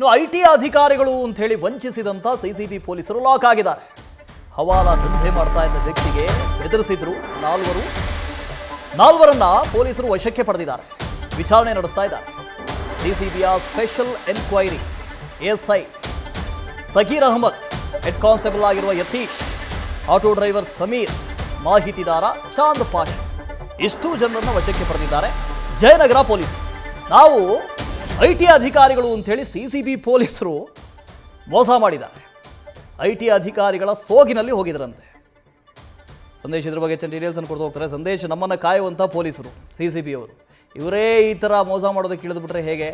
IT ಅಧಿಕಾರಿಗಳು ಅಂತ ಹೇಳಿ ವಂಚಿಸಿದಂತ ಸಿಸಿಬಿ ಪೊಲೀಸರು ಲಾಕ್ ಆಗಿದ್ದಾರೆ. ಹವಾಲಾ ದಂಧೆ ಮಾಡ್ತಾ ಇದ್ದ ವ್ಯಕ್ತಿಗೆ ಬೆದರಿಸಿದ್ರು. ನಾಲ್ವರನ್ನ ಪೊಲೀಸರು ವಶಕ್ಕೆ ಪಡೆದಿದ್ದಾರೆ. ವಿಚಾರಣೆ ನಡೆಸ್ತಾ ಇದ್ದಾರೆ. ಸಿಸಿಬಿಯ special enquiry ASI Sageer Ahmed, head constable ಆಗಿರುವ ಯತೀಶ್, ಆಟೋ ಡ್ರೈವರ್ ಸಮೀರ್, ಮಾಹಿತಿದಾರ ಚಾಂದ್ ಪಾಷಾ, ಇಷ್ಟು ಜನರನ್ನ ವಶಕ್ಕೆ ಪಡೆದಿದ್ದಾರೆ ಜಯನಗರ ಪೊಲೀಸರು. ನಾವು ಐಟಿ ಅಧಿಕಾರಿಗಳು ಅಂತ ಹೇಳಿ ಸಿಸಿಬಿ ಪೊಲೀಸರು ಮೋಸ ಮಾಡಿದ್ದಾರೆ. ಐಟಿ ಅಧಿಕಾರಿಗಳ ಸೋಗಿನಲ್ಲಿ ಹೋಗಿದ್ರಂತೆ. ಸಂದೇಶ್ ಇದ್ರ ಬಗ್ಗೆ ಡೀಟೇಲ್ಸ್ ಅನ್ನು ಕೊಡ್ತಾ ಹೋಗ್ತಾರೆ. ಸಂದೇಶ್, ನಮ್ಮನ್ನ ಕಾಯುವಂತ ಪೊಲೀಸರು ಸಿಸಿಬಿ ಅವರು ಇವರೇ ಈ ತರ ಮೋಸ ಮಾಡೋದಕ್ಕೆ ಇಳಿದ್ಬಿಟ್ರೆ ಹೇಗೆ?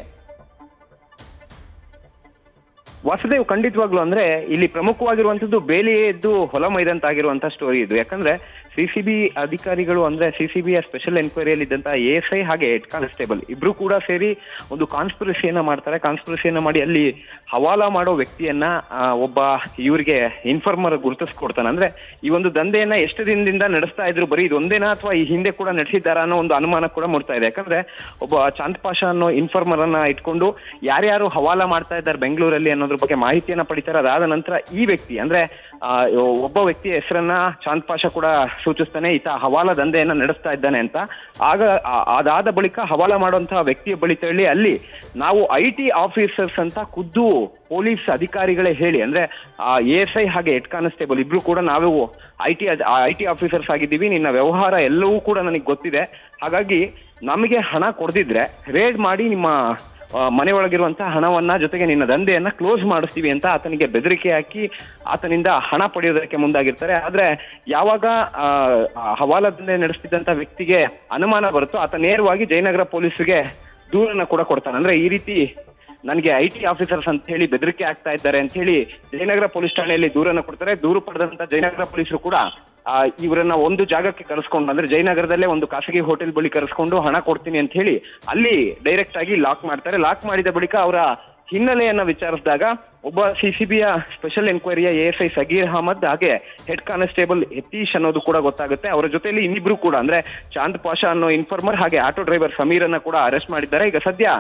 ವಾಸುದೇವ್, ಖಂಡಿತವಾಗ್ಲು ಅಂದ್ರೆ ಇಲ್ಲಿ ಪ್ರಮುಖವಾಗಿರುವಂತದ್ದು ಬೇಲಿ ಎದ್ದು ಹೊಲ ಮೈದಂತಾಗಿರುವಂತ ಸ್ಟೋರಿ ಇದು. ಯಾಕಂದ್ರೆ ಸಿಸಿಬಿ ಅಧಿಕಾರಿಗಳು ಅಂದ್ರೆ ಸಿಸಿಬಿಯ ಸ್ಪೆಷಲ್ ಎನ್ಕ್ವೈರಿಯಲ್ಲಿ ಇದ್ದಂತ ಎಎಸ್ಐ ಹಾಗೆ ಹೆಡ್ ಕಾನ್ಸ್ಟೇಬಲ್ ಇಬ್ರು ಕೂಡ ಸೇರಿ ಒಂದು ಕಾನ್ಸ್ಪಿರಸಿಯನ್ನ ಮಾಡ್ತಾರೆ. ಕಾನ್ಸ್ಪಿರಸಿಯನ್ನ ಮಾಡಿ ಅಲ್ಲಿ ಹವಾಲಾ ಮಾಡೋ ವ್ಯಕ್ತಿಯನ್ನ ಒಬ್ಬ ಇವ್ರಿಗೆ ಇನ್ಫಾರ್ಮರ್ ಗುರುತಿಸ್ಕೊಡ್ತಾನೆ. ಅಂದ್ರೆ ಈ ಒಂದು ದಂಧೆಯನ್ನ ಎಷ್ಟು ದಿನದಿಂದ ನಡೆಸ್ತಾ ಇದ್ರು, ಬರೀ ಇದೊಂದೇನಾ ಅಥವಾ ಈ ಹಿಂದೆ ಕೂಡ ನಡೆಸಿದ್ದಾರಾ ಅನ್ನೋ ಒಂದು ಅನುಮಾನ ಕೂಡ ಮೂಡ್ತಾ ಇದೆ. ಯಾಕಂದ್ರೆ ಒಬ್ಬ ಚಾಂದ್ ಪಾಷಾ ಅನ್ನೋ ಇನ್ಫಾರ್ಮರ್ ಅನ್ನ ಇಟ್ಕೊಂಡು ಯಾರ್ಯಾರು ಹವಾಲಾ ಮಾಡ್ತಾ ಇದ್ದಾರೆ ಬೆಂಗಳೂರಲ್ಲಿ ಅನ್ನೋದ್ರ ಬಗ್ಗೆ ಮಾಹಿತಿಯನ್ನ ಪಡಿತಾರೆ. ಅದಾದ ನಂತರ ಈ ವ್ಯಕ್ತಿ ಅಂದ್ರೆ ಒಬ್ಬ ವ್ಯಕ್ತಿಯ ಹೆಸರನ್ನ ಚಾಂದ್ ಪಾಷಾ ಕೂಡ ಸೂಚಿಸ್ತಾನೆ, ಈತ ಹವಾಲಾ ದಂಧೆಯನ್ನ ನಡೆಸ್ತಾ ಇದ್ದಾನೆ ಅಂತ. ಆಗ ಅದಾದ ಬಳಿಕ ಹವಾಲಾ ಮಾಡುವಂತಹ ವ್ಯಕ್ತಿಯ ಬಳಿ ತಳ್ಳಿ ಅಲ್ಲಿ ನಾವು ಐಟಿ ಆಫೀಸರ್ಸ್ ಅಂತ ಖುದ್ದು ಪೊಲೀಸ್ ಅಧಿಕಾರಿಗಳೇ ಹೇಳಿ, ಅಂದ್ರೆ ಎಎಸ್ಐ ಹಾಗೆ ಹೆಡ್ ಕಾನ್ಸ್ಟೇಬಲ್ ಇಬ್ರು ಕೂಡ ನಾವು ಐಟಿ ಆಫೀಸರ್ಸ್ ಆಗಿದ್ದೀವಿ, ನಿನ್ನ ವ್ಯವಹಾರ ಎಲ್ಲವೂ ಕೂಡ ನನಗೆ ಗೊತ್ತಿದೆ, ಹಾಗಾಗಿ ನಮಗೆ ಹಣ ಕೊಡ್ದಿದ್ರೆ ರೇಡ್ ಮಾಡಿ ನಿಮ್ಮ ಮನೆ ಒಳಗಿರುವಂತಹ ಹಣವನ್ನ ಜೊತೆಗೆ ನಿನ್ನ ದಂಧೆಯನ್ನ ಕ್ಲೋಸ್ ಮಾಡಿಸ್ತೀವಿ ಅಂತ ಆತನಿಗೆ ಬೆದರಿಕೆ ಹಾಕಿ ಆತನಿಂದ ಹಣ ಪಡೆಯೋದಕ್ಕೆ ಮುಂದಾಗಿರ್ತಾರೆ. ಆದ್ರೆ ಯಾವಾಗ ಹವಾಲಾ ದಂಧೆ ನಡೆಸ್ತಿದ್ದಂತ ವ್ಯಕ್ತಿಗೆ ಅನುಮಾನ ಬರುತ್ತೋ ಆತ ನೇರವಾಗಿ ಜಯನಗರ ಪೊಲೀಸರಿಗೆ ದೂರನ್ನ ಕೂಡ ಕೊಡ್ತಾನೆ. ಅಂದ್ರೆ ಈ ರೀತಿ ನನಗೆ ಐಟಿ ಆಫೀಸರ್ಸ್ ಅಂತ ಹೇಳಿ ಬೆದರಿಕೆ ಆಗ್ತಾ ಇದ್ದಾರೆ ಅಂತ ಹೇಳಿ ಜಯನಗರ ಪೊಲೀಸ್ ಠಾಣೆಯಲ್ಲಿ ದೂರನ್ನ ಕೊಡ್ತಾರೆ. ದೂರು ಪಡೆದಂತ ಜಯನಗರ ಪೊಲೀಸರು ಕೂಡ ಇವರನ್ನ ಒಂದು ಜಾಗಕ್ಕೆ ಕರೆಸ್ಕೊಂಡು, ಅಂದ್ರೆ ಜಯನಗರದಲ್ಲೇ ಒಂದು ಖಾಸಗಿ ಹೋಟೆಲ್ ಬಳಿ ಕರೆಸ್ಕೊಂಡು ಹಣ ಕೊಡ್ತೀನಿ ಅಂತ ಹೇಳಿ ಅಲ್ಲಿ ಡೈರೆಕ್ಟ್ ಆಗಿ ಲಾಕ್ ಮಾಡ್ತಾರೆ. ಲಾಕ್ ಮಾಡಿದ ಬಳಿಕ ಅವರ ಹಿನ್ನೆಲೆಯನ್ನ ವಿಚಾರಿಸಿದಾಗ ಒಬ್ಬ ಸಿಸಿಬಿಯ ಸ್ಪೆಷಲ್ ಎನ್ಕ್ವೈರಿಯ ಎಎಸ್ಐ ಸಗೀರ್ ಅಹಮದ್ ಹಾಗೆ ಹೆಡ್ ಕಾನ್ಸ್ಟೇಬಲ್ ಯತೀಶ್ ಅನ್ನೋದು ಕೂಡ ಗೊತ್ತಾಗುತ್ತೆ. ಅವರ ಜೊತೆಯಲ್ಲಿ ಇನ್ನಿಬ್ರು ಕೂಡ ಅಂದ್ರೆ ಚಾಂದ್ ಪಾಷಾ ಅನ್ನೋ ಇನ್ಫಾರ್ಮರ್ ಹಾಗೆ ಆಟೋ ಡ್ರೈವರ್ ಸಮೀರ್ ಅನ್ನ ಕೂಡ ಅರೆಸ್ಟ್ ಮಾಡಿದ್ದಾರೆ. ಈಗ ಸದ್ಯ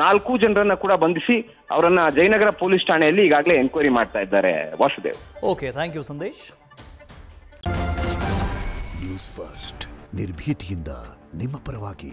4 ಜನರನ್ನ ಕೂಡ ಬಂಧಿಸಿ ಅವರನ್ನ ಜಯನಗರ ಪೊಲೀಸ್ ಠಾಣೆಯಲ್ಲಿ ಈಗಾಗಲೇ ಎನ್ಕ್ವೈರಿ ಮಾಡ್ತಾ ಇದ್ದಾರೆ. Vasudev, okay, thank you Sandesh. News first, ನಿರ್ಭೀತಿಯಿಂದ ನಿಮ್ಮ ಪರವಾಗಿ.